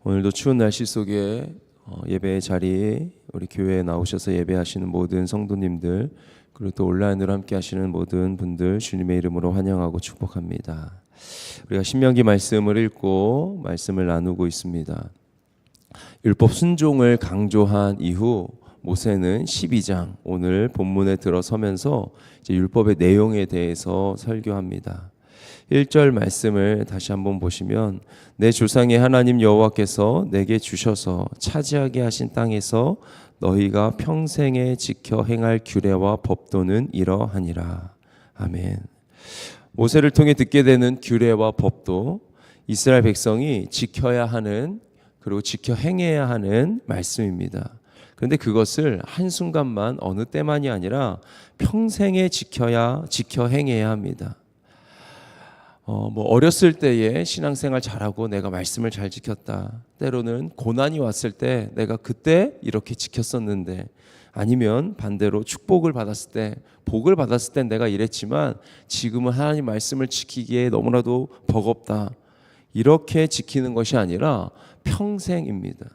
오늘도 추운 날씨 속에 예배의 자리에 우리 교회에 나오셔서 예배하시는 모든 성도님들, 그리고 또 온라인으로 함께 하시는 모든 분들 주님의 이름으로 환영하고 축복합니다. 우리가 신명기 말씀을 읽고 말씀을 나누고 있습니다. 율법 순종을 강조한 이후 모세는 12장 오늘 본문에 들어서면서 이제 율법의 내용에 대해서 설교합니다. 1절 말씀을 다시 한번 보시면, 내 조상의 하나님 여호와께서 내게 주셔서 차지하게 하신 땅에서 너희가 평생에 지켜 행할 규례와 법도는 이러하니라. 아멘. 모세를 통해 듣게 되는 규례와 법도, 이스라엘 백성이 지켜야 하는, 그리고 지켜 행해야 하는 말씀입니다. 그런데 그것을 한순간만, 어느 때만이 아니라 평생에 지켜 행해야 합니다. 어렸을 때에 신앙생활 잘하고 내가 말씀을 잘 지켰다. 때로는 고난이 왔을 때 내가 그때 이렇게 지켰었는데, 아니면 반대로 축복을 받았을 때, 복을 받았을 때 내가 이랬지만 지금은 하나님 말씀을 지키기에 너무나도 버겁다. 이렇게 지키는 것이 아니라 평생입니다.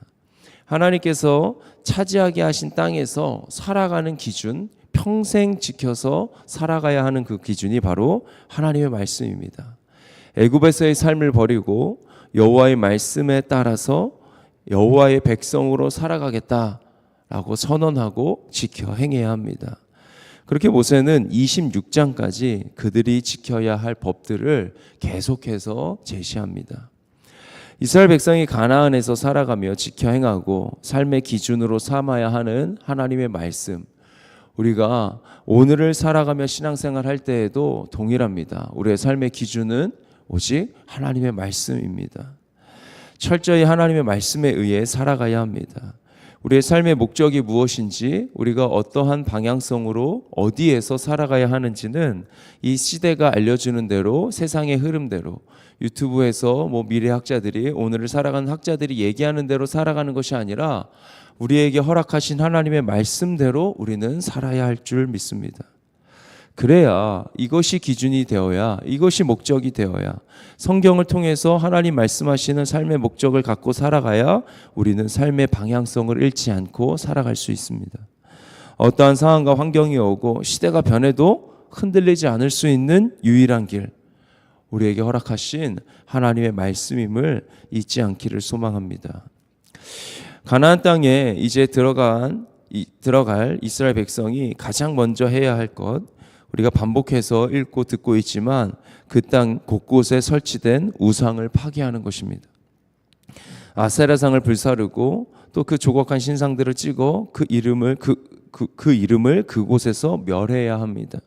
하나님께서 차지하게 하신 땅에서 살아가는 기준, 평생 지켜서 살아가야 하는 그 기준이 바로 하나님의 말씀입니다. 애굽에서의 삶을 버리고 여호와의 말씀에 따라서 여호와의 백성으로 살아가겠다라고 선언하고 지켜 행해야 합니다. 그렇게 모세는 26장까지 그들이 지켜야 할 법들을 계속해서 제시합니다. 이스라엘 백성이 가나안에서 살아가며 지켜 행하고 삶의 기준으로 삼아야 하는 하나님의 말씀, 우리가 오늘을 살아가며 신앙생활 할 때에도 동일합니다. 우리의 삶의 기준은 오직 하나님의 말씀입니다. 철저히 하나님의 말씀에 의해 살아가야 합니다. 우리의 삶의 목적이 무엇인지, 우리가 어떠한 방향성으로 어디에서 살아가야 하는지는 이 시대가 알려주는 대로, 세상의 흐름대로, 유튜브에서 미래학자들이, 오늘을 살아가는 학자들이 얘기하는 대로 살아가는 것이 아니라 우리에게 허락하신 하나님의 말씀대로 우리는 살아야 할 줄 믿습니다. 그래야, 이것이 기준이 되어야, 이것이 목적이 되어야, 성경을 통해서 하나님 말씀하시는 삶의 목적을 갖고 살아가야 우리는 삶의 방향성을 잃지 않고 살아갈 수 있습니다. 어떠한 상황과 환경이 오고 시대가 변해도 흔들리지 않을 수 있는 유일한 길, 우리에게 허락하신 하나님의 말씀임을 잊지 않기를 소망합니다. 가나안 땅에 이제 들어갈 이스라엘 백성이 가장 먼저 해야 할 것, 우리가 반복해서 읽고 듣고 있지만 그 땅 곳곳에 설치된 우상을 파괴하는 것입니다. 아세라상을 불사르고 또 그 조각한 신상들을 찍어 그 이름을 그곳에서 멸해야 합니다.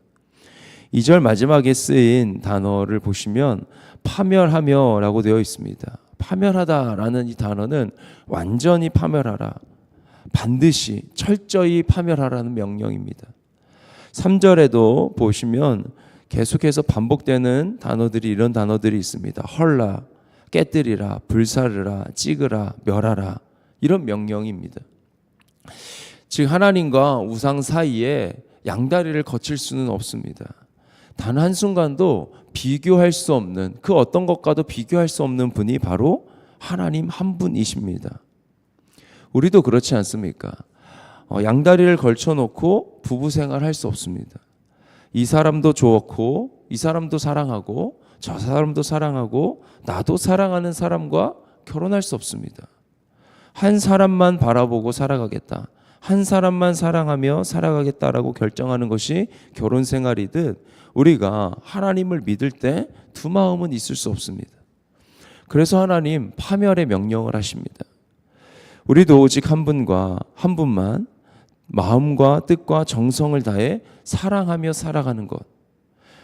2절 마지막에 쓰인 단어를 보시면 파멸하며라고 되어 있습니다. 파멸하다라는 이 단어는 완전히 파멸하라, 반드시 철저히 파멸하라는 명령입니다. 3절에도 보시면 계속해서 반복되는 단어들이, 이런 단어들이 있습니다. 헐라, 깨뜨리라, 불사르라, 찍으라, 멸하라, 이런 명령입니다. 즉 하나님과 우상 사이에 양다리를 거칠 수는 없습니다. 단 한순간도 비교할 수 없는, 그 어떤 것과도 비교할 수 없는 분이 바로 하나님 한 분이십니다. 우리도 그렇지 않습니까? 양다리를 걸쳐놓고 부부 생활할 수 없습니다. 이 사람도 좋고, 이 사람도 사랑하고, 저 사람도 사랑하고, 나도 사랑하는 사람과 결혼할 수 없습니다. 한 사람만 바라보고 살아가겠다, 한 사람만 사랑하며 살아가겠다라고 결정하는 것이 결혼 생활이듯, 우리가 하나님을 믿을 때 두 마음은 있을 수 없습니다. 그래서 하나님 파멸의 명령을 하십니다. 우리도 오직 한 분만 마음과 뜻과 정성을 다해 사랑하며 살아가는 것,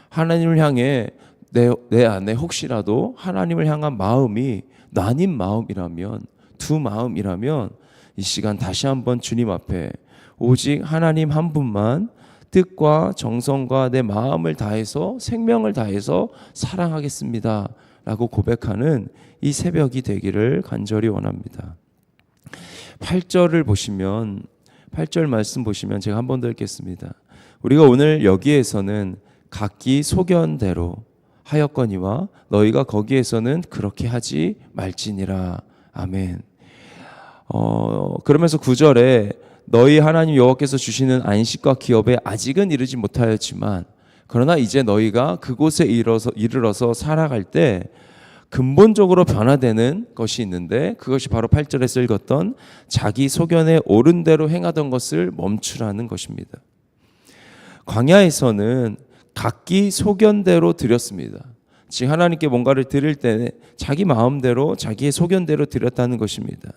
하나님을 향해 내 안에 혹시라도 하나님을 향한 마음이 나뉜 마음이라면, 두 마음이라면, 이 시간 다시 한번 주님 앞에 오직 하나님 한 분만 뜻과 정성과 내 마음을 다해서, 생명을 다해서 사랑하겠습니다 라고 고백하는 이 새벽이 되기를 간절히 원합니다. 8절을 보시면, 8절 말씀 보시면 제가 한 번 더 읽겠습니다. 우리가 오늘 여기에서는 각기 소견대로 하였거니와 너희가 거기에서는 그렇게 하지 말지니라. 아멘. 그러면서 9절에 너희 하나님 여호와께서 주시는 안식과 기업에 아직은 이르지 못하였지만 그러나 이제 너희가 그곳에 이르러서 살아갈 때 근본적으로 변화되는 것이 있는데 그것이 바로 8절에 읽었던 자기 소견에 옳은 대로 행하던 것을 멈추라는 것입니다. 광야에서는 각기 소견대로 드렸습니다. 즉 하나님께 뭔가를 드릴 때 자기 마음대로 자기의 소견대로 드렸다는 것입니다.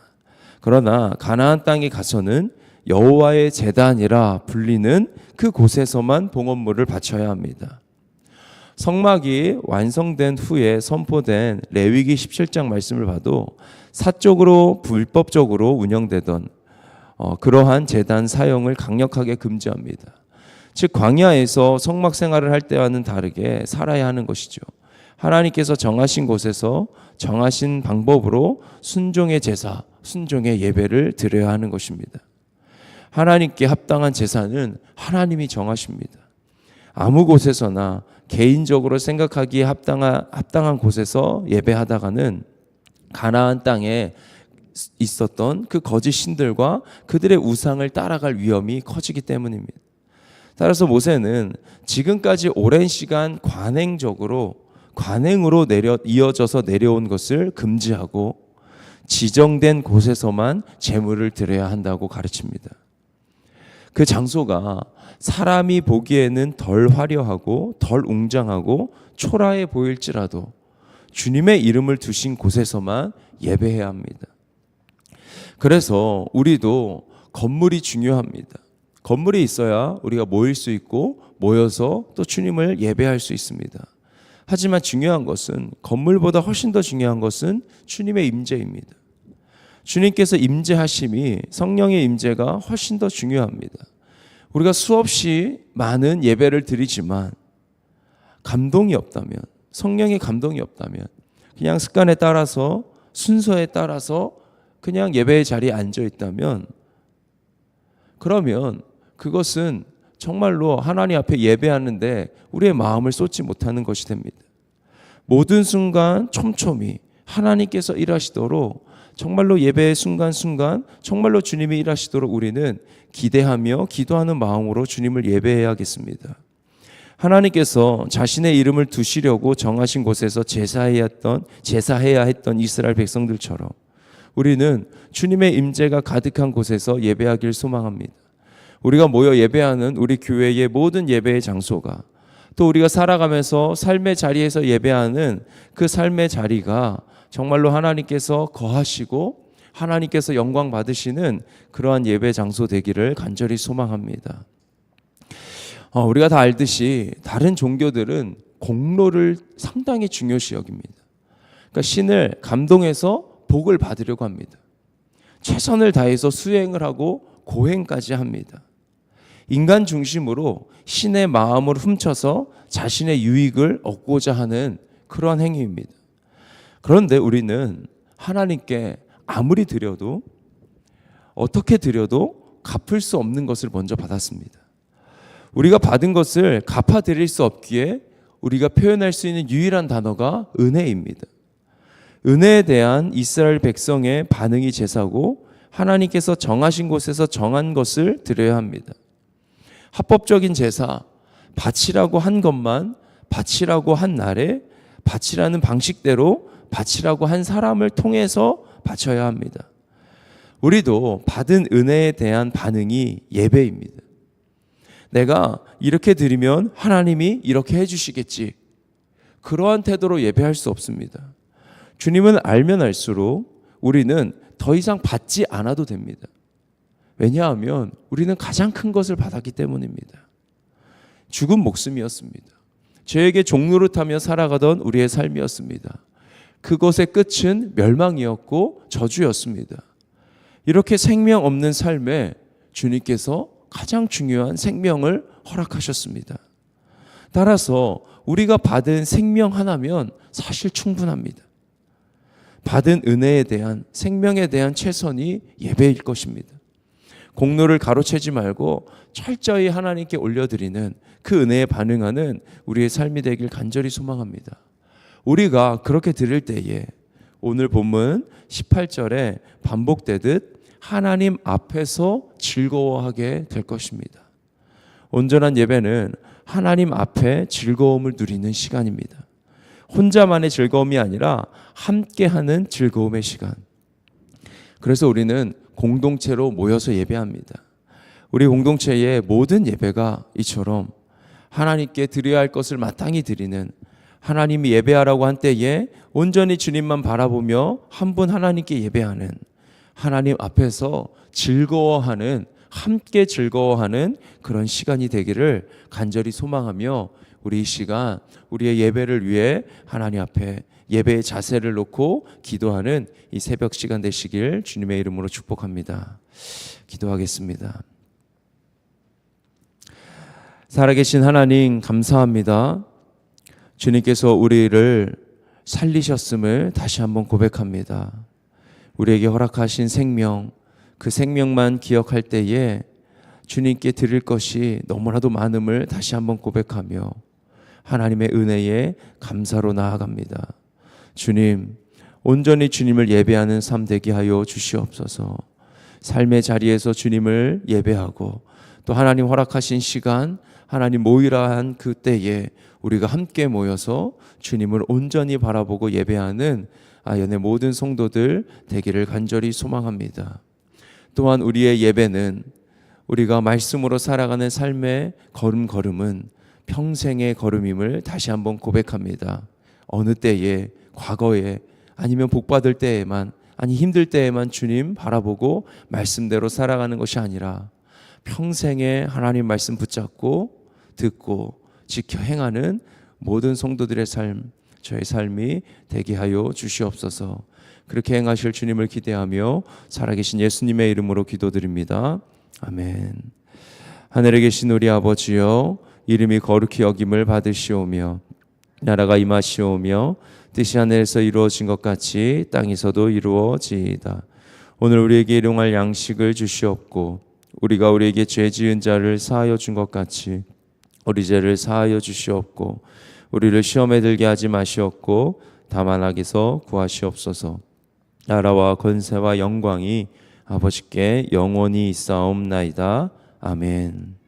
그러나 가나안 땅에 가서는 여호와의 제단이라 불리는 그곳에서만 봉헌물을 바쳐야 합니다. 성막이 완성된 후에 선포된 레위기 17장 말씀을 봐도 사적으로 불법적으로 운영되던 그러한 제단 사용을 강력하게 금지합니다. 즉 광야에서 성막 생활을 할 때와는 다르게 살아야 하는 것이죠. 하나님께서 정하신 곳에서 정하신 방법으로 순종의 제사, 순종의 예배를 드려야 하는 것입니다. 하나님께 합당한 제사는 하나님이 정하십니다. 아무 곳에서나 개인적으로 생각하기에 합당한 곳에서 예배하다가는 가나안 땅에 있었던 그 거짓 신들과 그들의 우상을 따라갈 위험이 커지기 때문입니다. 따라서 모세는 지금까지 오랜 시간 관행으로 이어져서 내려온 것을 금지하고 지정된 곳에서만 제물을 드려야 한다고 가르칩니다. 그 장소가 사람이 보기에는 덜 화려하고 덜 웅장하고 초라해 보일지라도 주님의 이름을 두신 곳에서만 예배해야 합니다. 그래서 우리도 건물이 중요합니다. 건물이 있어야 우리가 모일 수 있고 모여서 또 주님을 예배할 수 있습니다. 하지만 중요한 것은 건물보다 훨씬 더 중요한 것은 주님의 임재입니다. 주님께서 임재하심이 성령의 임재가 훨씬 더 중요합니다. 우리가 수없이 많은 예배를 드리지만 감동이 없다면, 성령의 감동이 없다면 그냥 습관에 따라서 순서에 따라서 그냥 예배의 자리에 앉아 있다면 그러면 그것은 정말로 하나님 앞에 예배하는데 우리의 마음을 쏟지 못하는 것이 됩니다. 모든 순간 촘촘히 하나님께서 일하시도록 정말로 예배의 순간순간 정말로 주님이 일하시도록 우리는 기대하며 기도하는 마음으로 주님을 예배해야겠습니다. 하나님께서 자신의 이름을 두시려고 정하신 곳에서 제사해야 했던 이스라엘 백성들처럼 우리는 주님의 임재가 가득한 곳에서 예배하길 소망합니다. 우리가 모여 예배하는 우리 교회의 모든 예배의 장소가 또 우리가 살아가면서 삶의 자리에서 예배하는 그 삶의 자리가 정말로 하나님께서 거하시고 하나님께서 영광 받으시는 그러한 예배 장소 되기를 간절히 소망합니다. 우리가 다 알듯이 다른 종교들은 공로를 상당히 중요시 여깁니다. 그러니까 신을 감동해서 복을 받으려고 합니다. 최선을 다해서 수행을 하고 고행까지 합니다. 인간 중심으로 신의 마음을 훔쳐서 자신의 유익을 얻고자 하는 그러한 행위입니다. 그런데 우리는 하나님께 아무리 드려도 어떻게 드려도 갚을 수 없는 것을 먼저 받았습니다. 우리가 받은 것을 갚아드릴 수 없기에 우리가 표현할 수 있는 유일한 단어가 은혜입니다. 은혜에 대한 이스라엘 백성의 반응이 제사고 하나님께서 정하신 곳에서 정한 것을 드려야 합니다. 합법적인 제사, 바치라고 한 것만 바치라고 한 날에 바치라는 방식대로 바치라고 한 사람을 통해서 바쳐야 합니다. 우리도 받은 은혜에 대한 반응이 예배입니다. 내가 이렇게 드리면 하나님이 이렇게 해주시겠지. 그러한 태도로 예배할 수 없습니다. 주님은 알면 알수록 우리는 더 이상 받지 않아도 됩니다. 왜냐하면 우리는 가장 큰 것을 받았기 때문입니다. 죽은 목숨이었습니다. 죄에게 종노릇하며 살아가던 우리의 삶이었습니다. 그것의 끝은 멸망이었고 저주였습니다. 이렇게 생명 없는 삶에 주님께서 가장 중요한 생명을 허락하셨습니다. 따라서 우리가 받은 생명 하나면 사실 충분합니다. 받은 은혜에 대한 생명에 대한 최선이 예배일 것입니다. 공로를 가로채지 말고 철저히 하나님께 올려드리는 그 은혜에 반응하는 우리의 삶이 되길 간절히 소망합니다. 우리가 그렇게 드릴 때에 오늘 본문 18절에 반복되듯 하나님 앞에서 즐거워하게 될 것입니다. 온전한 예배는 하나님 앞에 즐거움을 누리는 시간입니다. 혼자만의 즐거움이 아니라 함께하는 즐거움의 시간. 그래서 우리는 공동체로 모여서 예배합니다. 우리 공동체의 모든 예배가 이처럼 하나님께 드려야 할 것을 마땅히 드리는, 하나님이 예배하라고 한 때에 온전히 주님만 바라보며 한 분 하나님께 예배하는, 하나님 앞에서 즐거워하는, 함께 즐거워하는 그런 시간이 되기를 간절히 소망하며, 우리 이 시간 우리의 예배를 위해 하나님 앞에 예배의 자세를 놓고 기도하는 이 새벽 시간 되시길 주님의 이름으로 축복합니다. 기도하겠습니다. 살아계신 하나님 감사합니다. 주님께서 우리를 살리셨음을 다시 한번 고백합니다. 우리에게 허락하신 생명, 그 생명만 기억할 때에 주님께 드릴 것이 너무나도 많음을 다시 한번 고백하며 하나님의 은혜에 감사로 나아갑니다. 주님, 온전히 주님을 예배하는 삶 되게 하여 주시옵소서. 삶의 자리에서 주님을 예배하고 또 하나님 허락하신 시간, 하나님 모이라 한 그때에 우리가 함께 모여서 주님을 온전히 바라보고 예배하는 아연의 모든 성도들 되기를 간절히 소망합니다. 또한 우리의 예배는 우리가 말씀으로 살아가는 삶의 걸음걸음은 평생의 걸음임을 다시 한번 고백합니다. 어느 때에, 과거에, 아니면 복받을 때에만, 아니 힘들 때에만 주님 바라보고 말씀대로 살아가는 것이 아니라 평생에 하나님 말씀 붙잡고 듣고 지켜 행하는 모든 성도들의 삶, 저의 삶이 되게 하여 주시옵소서. 그렇게 행하실 주님을 기대하며 살아계신 예수님의 이름으로 기도드립니다. 아멘. 하늘에 계신 우리 아버지여, 이름이 거룩히 여김을 받으시오며 나라가 임하시오며 뜻이 하늘에서 이루어진 것 같이 땅에서도 이루어지이다. 오늘 우리에게 일용할 양식을 주시옵고 우리가 우리에게 죄 지은 자를 사하여 준 것 같이 우리 죄를 사하여 주시옵고 우리를 시험에 들게 하지 마시옵고 다만 악에서 구하시옵소서. 나라와 권세와 영광이 아버지께 영원히 있사옵나이다. 아멘.